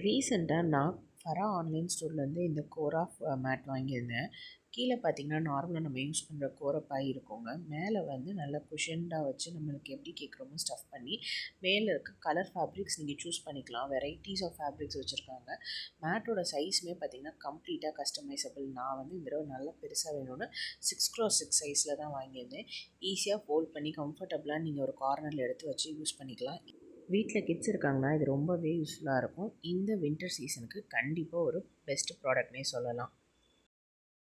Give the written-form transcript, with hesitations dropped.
ரீசெண்டாக நான் ஃபரா ஆன்லைன் ஸ்டோர்லேருந்து இந்த கோரா மேட் வாங்கியிருந்தேன். கீழே பார்த்தீங்கன்னா, நார்மலாக நம்ம யூஸ் பண்ணுற கோரப்பாய் இருக்குங்க. மேலே வந்து நல்லா குஷன்டாக வச்சு நம்மளுக்கு எப்படி கேட்குறோமோ ஸ்டஃப் பண்ணி, மேலே இருக்க கலர் ஃபேப்ரிக்ஸ் நீங்கள் சூஸ் பண்ணிக்கலாம். வெரைட்டிஸ் ஆஃப் ஃபேப்ரிக்ஸ் வச்சுருக்காங்க. மேட்டோட சைஸுமே பார்த்தீங்கன்னா கம்ப்ளீட்டாக கஸ்டமைசபிள். நான் வந்து இந்த தடவை நல்லா பெருசாக வேணும்னு 6x6 சைஸில் தான் வாங்கியிருந்தேன். ஈஸியாக ஃபோல்ட் பண்ணி கம்ஃபர்டபுளாக நீங்கள் ஒரு கார்னரில் எடுத்து வச்சு யூஸ் பண்ணிக்கலாம். வீட்டில் கிட்ஸ் இருக்காங்கன்னா இது ரொம்பவே யூஸ்ஃபுல்லாக இருக்கும். இந்த வின்டர் சீசனுக்கு கண்டிப்பாக ஒரு பெஸ்ட் ப்ராடக்ட்னே சொல்லலாம்.